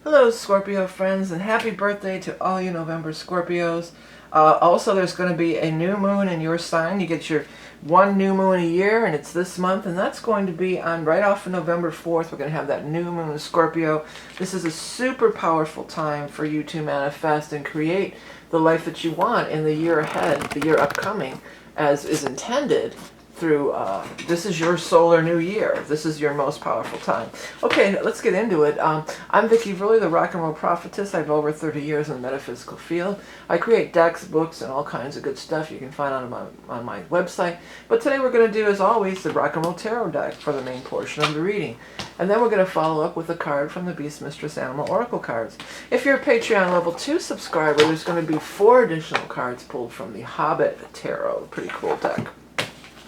Hello Scorpio friends, and happy birthday to all you November Scorpios. Also, there's going to be a new moon in your sign. You get your one new moon a year, and it's this month, and that's going to be on right off of November 4th. We're going to have that new moon in Scorpio. This is a super powerful time for you to manifest and create the life that you want in the year ahead, the year upcoming, as is intended through, this is your solar new year. This is your most powerful time. Okay, let's get into it. I'm Vickieverlie, the rock and roll prophetess. I have over 30 years in the metaphysical field. I create decks, books, and all kinds of good stuff you can find on my website. But today we're going to do, as always, the rock and roll tarot deck for the main portion of the reading. And then we're going to follow up with a card from the Beast Mistress Animal Oracle cards. If you're a Patreon level 2 subscriber, there's going to be 4 additional cards pulled from the Hobbit Tarot. Pretty cool deck.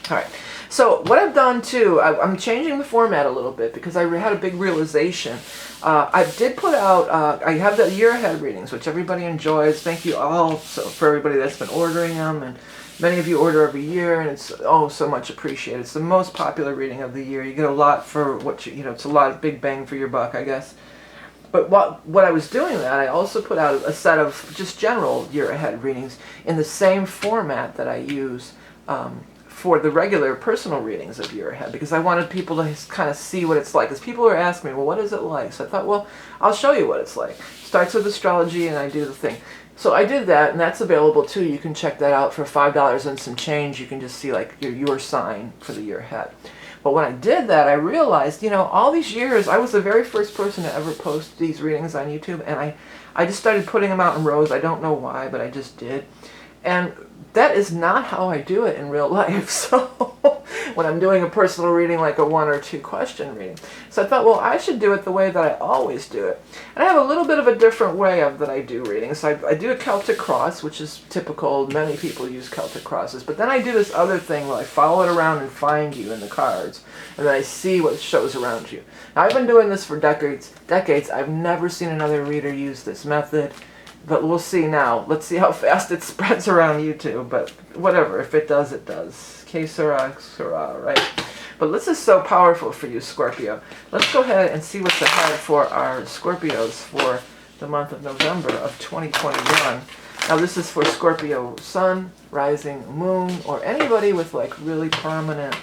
All right, so what I've done too, I'm changing the format a little bit because I had a big realization. I did put out, I have the year ahead readings, which everybody enjoys. Thank you all for everybody that's been ordering them, and many of you order every year, and it's so much appreciated. It's the most popular reading of the year. You get a lot for what you know. It's a lot of big bang for your buck, I guess. But what I was doing that, I also put out a set of just general year ahead readings in the same format that I use for the regular personal readings of year ahead, because I wanted people to kind of see what it's like. Because people are asking me, well, what is it like? So I thought, well, I'll show you what it's like. Starts with astrology, and I do the thing. So I did that, and that's available too. You can check that out for $5 and some change. You can just see like your sign for the year ahead. But when I did that, I realized, you know, all these years, I was the very first person to ever post these readings on YouTube, and I just started putting them out in rows. I don't know why, but I just did. And that is not how I do it in real life. So when I'm doing a personal reading, like a 1 or 2 question reading. So I thought, well, I should do it the way that I always do it. And I have a little bit of a different way that I do readings. So I do a Celtic cross, which is typical. Many people use Celtic crosses. But then I do this other thing where I follow it around and find you in the cards. And then I see what shows around you. Now, I've been doing this for decades. I've never seen another reader use this method. But we'll see now. Let's see how fast it spreads around YouTube. But whatever. If it does, it does. Que sera, sera, right? But this is so powerful for you, Scorpio. Let's go ahead and see what's ahead for our Scorpios for the month of November of 2021. Now, this is for Scorpio Sun, Rising, Moon, or anybody with like really prominent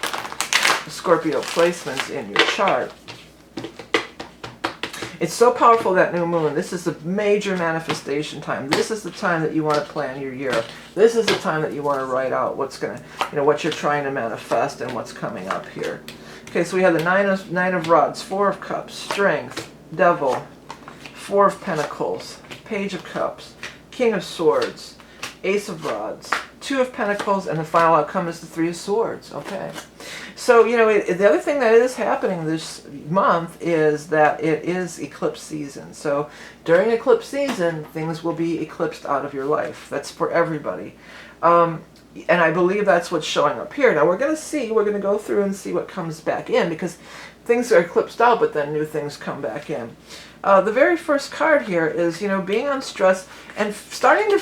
Scorpio placements in your chart. It's so powerful, that new moon. This is a major manifestation time. This is the time that you want to plan your year. This is the time that you want to write out what's going to, you know, what you're trying to manifest and what's coming up here. Okay, so we have the nine of rods, 4 of cups, strength, devil, 4 of pentacles, page of cups, king of swords, ace of rods, 2 of pentacles, and the final outcome is the 3 of swords. Okay. So, you know, the other thing that is happening this month is that it is eclipse season. So during eclipse season, things will be eclipsed out of your life. That's for everybody. And I believe that's what's showing up here. Now we're going to go through and see what comes back in, because things are eclipsed out, but then new things come back in. The very first card here is, you know, being unstressed and starting to,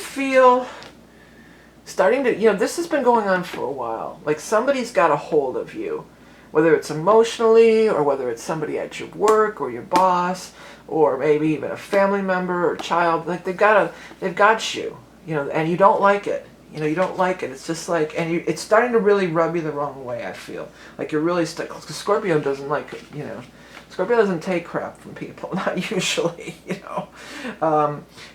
you know, this has been going on for a while. Like somebody's got a hold of you, whether it's emotionally or whether it's somebody at your work or your boss or maybe even a family member or child. Like they've got you, you know, and you don't like it. You know, you don't like it. It's just like, and it's starting to really rub you the wrong way, I feel. Like you're really stuck. Because Scorpio doesn't like it, you know. Scorpio doesn't take crap from people, not usually, you know.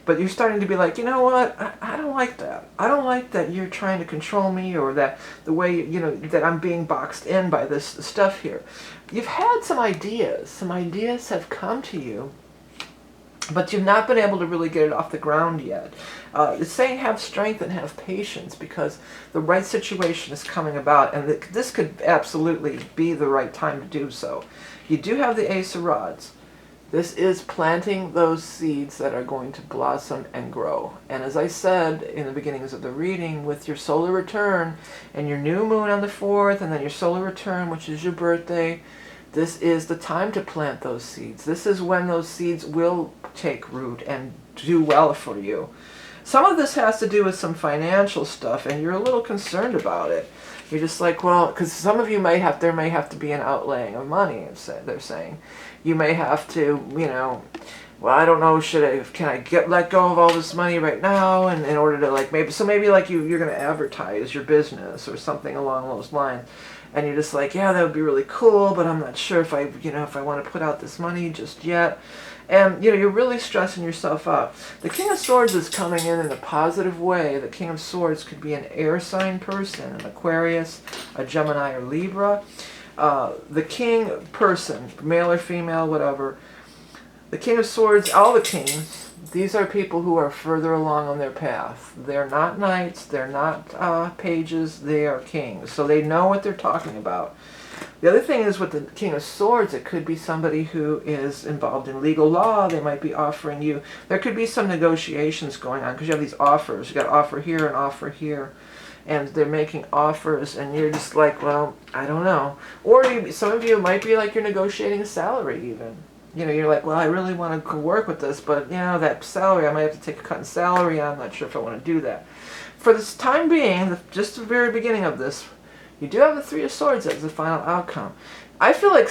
But you're starting to be like, you know what, I don't like that. I don't like that you're trying to control me, or that the way, you know, that I'm being boxed in by this stuff here. You've had some ideas. Some ideas have come to you, but you've not been able to really get it off the ground yet. It's saying have strength and have patience, because the right situation is coming about, and this could absolutely be the right time to do so. You do have the Ace of Rods. This is planting those seeds that are going to blossom and grow. And as I said in the beginnings of the reading, with your solar return and your new moon on the 4th, and then your solar return, which is your birthday, this is the time to plant those seeds. This is when those seeds will take root and do well for you. Some of this has to do with some financial stuff, and you're a little concerned about it. You're just like, well, because some of you there may have to be an outlaying of money, they're saying. You may have to, you know, well, I don't know, can I let go of all this money right now, and in order to like maybe like you're going to advertise your business or something along those lines, and you're just like, yeah, that would be really cool, but I'm not sure if I want to put out this money just yet. And you're really stressing yourself out. The King of Swords is coming in a positive way. The King of Swords could be an air sign person, an Aquarius, a Gemini, or Libra. The King person, male or female, whatever. The King of Swords, all the kings, these are people who are further along on their path. They're not knights, they're not pages, they are kings. So they know what they're talking about. The other thing is with the King of Swords, it could be somebody who is involved in legal law. They might be offering you, there could be some negotiations going on because you have these offers. You got an offer here and offer here. And they're making offers, and you're just like, well, I don't know. Or some of you might be like you're negotiating a salary even. You're like, well, I really want to work with this, but, that salary, I might have to take a cut in salary. I'm not sure if I want to do that. For this time being, just the very beginning of this, you do have the Three of Swords as the final outcome. I feel like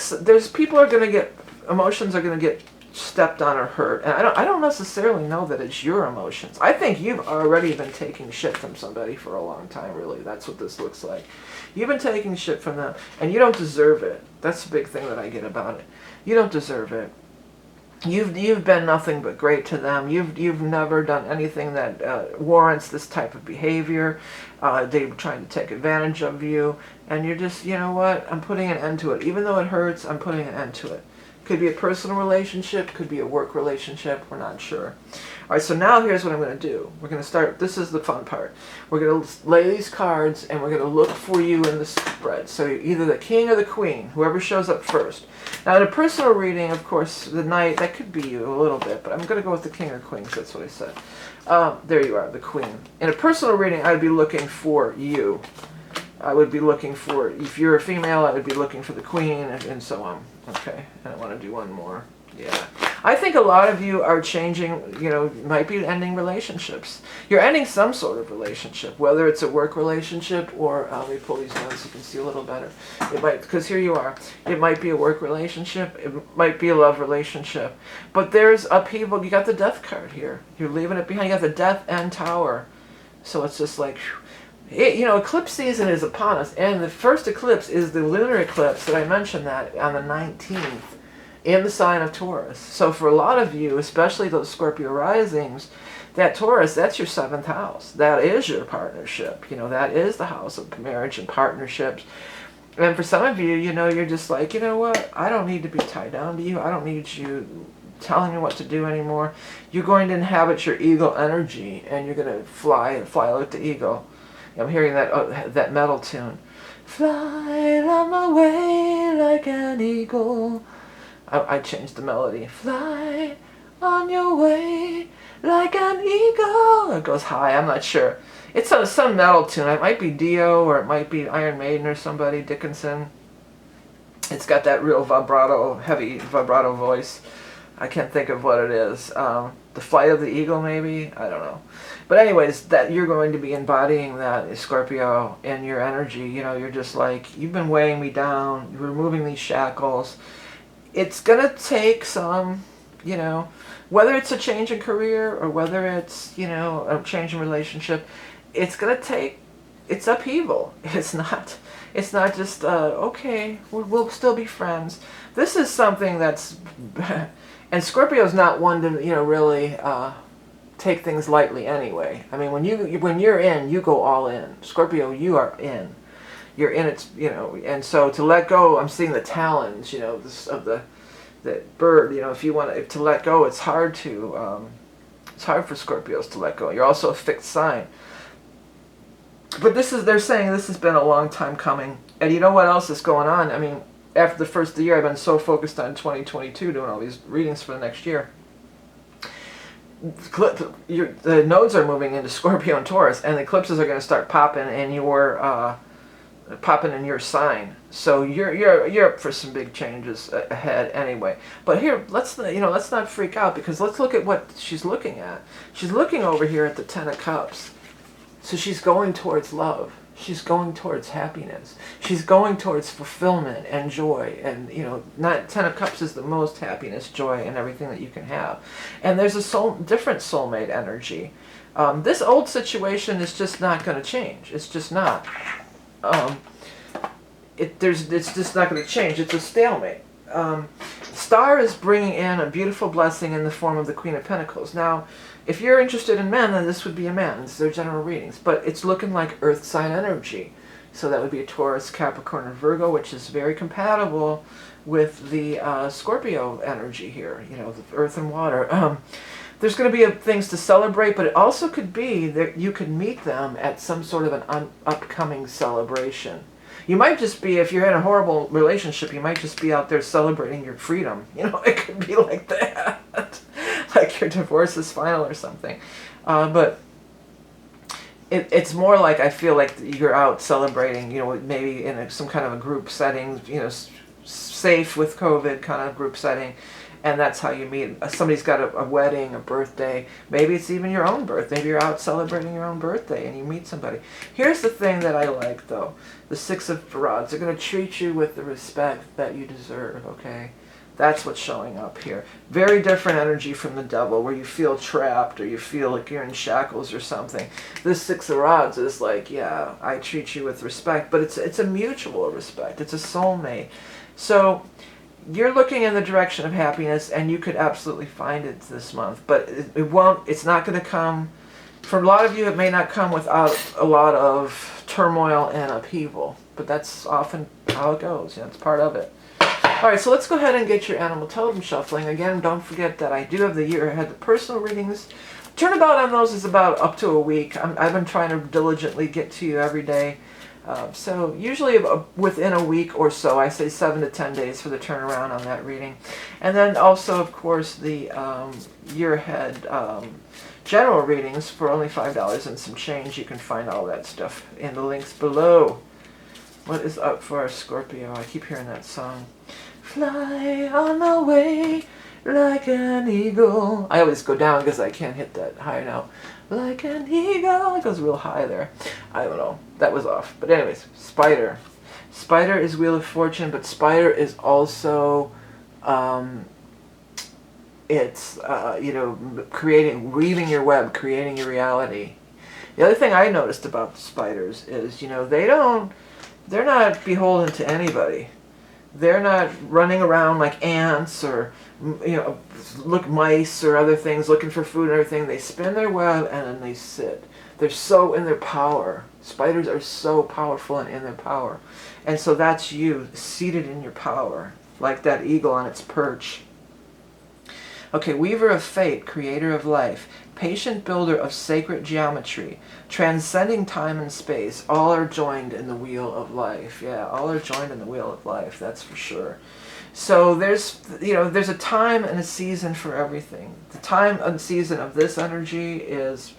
emotions are going to get stepped on or hurt. And I don't necessarily know that it's your emotions. I think you've already been taking shit from somebody for a long time, really. That's what this looks like. You've been taking shit from them, and you don't deserve it. That's the big thing that I get about it. You don't deserve it. You've been nothing but great to them. You've never done anything that warrants this type of behavior. They're trying to take advantage of you, and you're just, you know what? I'm putting an end to it. Even though it hurts, I'm putting an end to it. Could be a personal relationship, could be a work relationship, we're not sure. All right, so now here's what I'm going to do. We're going to start, this is the fun part. We're going to lay these cards, and we're going to look for you in the spread. So either the king or the queen, whoever shows up first. Now in a personal reading, of course, the knight, that could be you a little bit, but I'm going to go with the king or queen, because that's what I said. There you are, the queen. In a personal reading, I'd be looking for you. I would be looking for, if you're a female, I would be looking for the queen, and so on. Okay, and I want to do one more. Yeah. I think a lot of you are changing, might be ending relationships. You're ending some sort of relationship, whether it's a work relationship or, let me pull these down so you can see a little better. It might, because here you are. It might be a work relationship. It might be a love relationship. But there's upheaval. You got the death card here. You're leaving it behind. You got the death and tower. So it's just like, eclipse season is upon us, and the first eclipse is the lunar eclipse that I mentioned that on the 19th in the sign of Taurus. So for a lot of you, especially those Scorpio risings, that Taurus, that's your 7th house. That is your partnership. That is the house of marriage and partnerships. And for some of you, you're just like, you know what? I don't need to be tied down to you. I don't need you telling me what to do anymore. You're going to inhabit your eagle energy, and you're going to fly like the eagle. I'm hearing that metal tune. Fly on my way like an eagle. I changed the melody. Fly on your way like an eagle. It goes high. I'm not sure. It's some metal tune. It might be Dio, or it might be Iron Maiden or somebody, Dickinson. It's got that real heavy vibrato voice. I can't think of what it is. The Flight of the Eagle, maybe? I don't know. But anyways, that you're going to be embodying that, Scorpio, in your energy. You're just like, you've been weighing me down. You're removing these shackles. It's going to take some, whether it's a change in career or whether it's, a change in relationship, it's going to take, it's upheaval. It's not just, okay, we'll still be friends. This is something that's, and Scorpio's not one to, really take things lightly anyway. I mean, when you're in, you go all in. Scorpio, you are in. You're in it, and so to let go, I'm seeing the talons, of the bird, if you want to let go, it's hard to, it's hard for Scorpios to let go. You're also a fixed sign. But they're saying this has been a long time coming. And you know what else is going on? I mean, after the first of the year, I've been so focused on 2022, doing all these readings for the next year. The nodes are moving into Scorpio and Taurus, and the eclipses are going to start popping in your sign. So you're up for some big changes ahead anyway. But here, let's not freak out, because let's look at what she's looking at. She's looking over here at the Ten of Cups. So she's going towards love. She's going towards happiness. She's going towards fulfillment and joy. And, you know, not Ten of Cups is the most happiness, joy, and everything that you can have. And there's a different soulmate energy. This old situation is just not going to change. It's just not. It's just not going to change. It's a stalemate. Star is bringing in a beautiful blessing in the form of the Queen of Pentacles. Now, if you're interested in men, then this would be a man. These are general readings. But it's looking like earth sign energy. So that would be a Taurus, Capricorn, and Virgo, which is very compatible with the Scorpio energy here. You know, the earth and water. There's going to be things to celebrate, but it also could be that you could meet them at some sort of an upcoming celebration. You might just be, if you're in a horrible relationship, you might just be out there celebrating your freedom. You know, it could be like that. Like your divorce is final or something. But it's more like, I feel like you're out celebrating, you know, maybe in some kind of a group setting, you know, safe with COVID kind of group setting. And that's how you meet. Somebody's got a wedding, a birthday. Maybe it's even your own birthday. Maybe you're out celebrating your own birthday and you meet somebody. Here's the thing that I like, though. The Six of Rods. They're going to treat you with the respect that you deserve, okay? That's what's showing up here. Very different energy from the Devil, where you feel trapped or you feel like you're in shackles or something. This Six of Rods is like, yeah, I treat you with respect. But it's a mutual respect. It's a soulmate. So you're looking in the direction of happiness, and you could absolutely find it this month. But it won't. It's not going to come. For a lot of you, it may not come without a lot of turmoil and upheaval. But that's often how it goes. You know, it's part of it. All right, so let's go ahead and get your animal totem shuffling. Again, don't forget that I do have the year ahead, the personal readings. Turnabout on those is about up to a week. I've been trying to diligently get to you every day. So usually within a week or so, I say 7 to 10 days for the turnaround on that reading. And then also, of course, the year ahead general readings for only $5 and some change. You can find all that stuff in the links below. What is up for our Scorpio? I keep hearing that song. Fly on my way like an eagle. I always go down because I can't hit that high note. Like an eagle. It goes real high there. I don't know. That was off. But anyways, Spider. Spider is Wheel of Fortune, but Spider is also, you know, weaving your web, creating your reality. The other thing I noticed about the spiders is, you know, they're not beholden to anybody. They're not running around like ants or, you know, mice or other things looking for food and everything. They spin their web and then they sit. They're so in their power. Spiders are so powerful and in their power. And so that's you, seated in your power, like that eagle on its perch. Okay, Weaver of Fate, Creator of Life, Patient Builder of Sacred Geometry, Transcending Time and Space, all are joined in the Wheel of Life. Yeah, all are joined in the Wheel of Life, that's for sure. So there's a time and a season for everything. The time and season of this energy is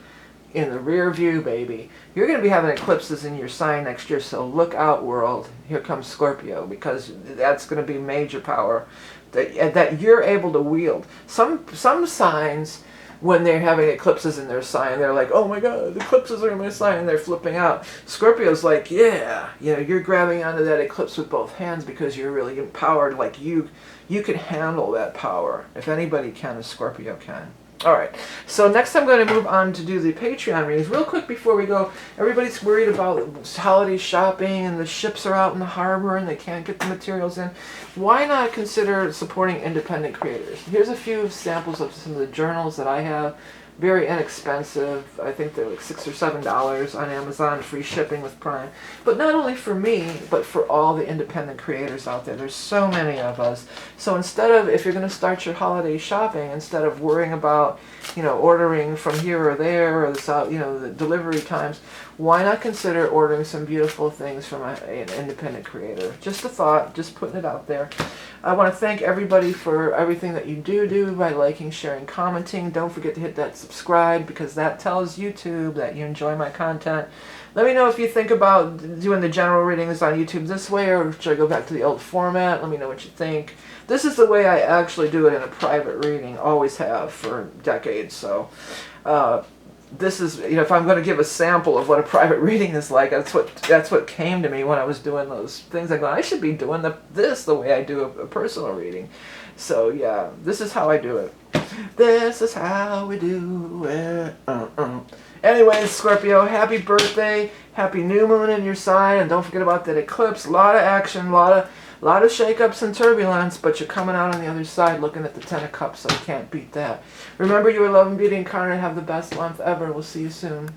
in the rear view, baby. You're going to be having eclipses in your sign next year, so look out, world. Here comes Scorpio, because that's going to be major power that you're able to wield. Some signs, when they're having eclipses in their sign, they're like, oh my god, the eclipses are in my sign, and they're flipping out. Scorpio's like, yeah, you know, you're grabbing onto that eclipse with both hands because you're really empowered. Like you can handle that power. If anybody can, a Scorpio can. Alright, so next I'm going to move on to do the Patreon readings. Real quick before we go, everybody's worried about holiday shopping and the ships are out in the harbor and they can't get the materials in. Why not consider supporting independent creators? Here's a few samples of some of the journals that I have. Very inexpensive. I think they're like $6 or $7 on Amazon, free shipping with Prime. But not only for me, but for all the independent creators out there. There's so many of us. So instead of, if you're going to start your holiday shopping, instead of worrying about, you know, ordering from here or there or the delivery times, why not consider ordering some beautiful things from an independent creator? Just a thought, just putting it out there. I want to thank everybody for everything that you do by liking, sharing, commenting. Don't forget to hit that subscribe, because that tells YouTube that you enjoy my content. Let me know if you think about doing the general readings on YouTube this way, or should I go back to the old format? Let me know what you think. This is the way I actually do it in a private reading. Always have for decades. So this is, you know, if I'm going to give a sample of what a private reading is like, that's what came to me when I was doing those things. I go, I should be doing this the way I do a personal reading. So yeah, this is how I do it. This is how we do it. Anyways, Scorpio, happy birthday, happy new moon in your sign, and don't forget about that eclipse. A lot of action, a lot of shakeups and turbulence, but you're coming out on the other side looking at the Ten of Cups, so you can't beat that. Remember, you are love and beauty incarnate. Have the best month ever. We'll see you soon.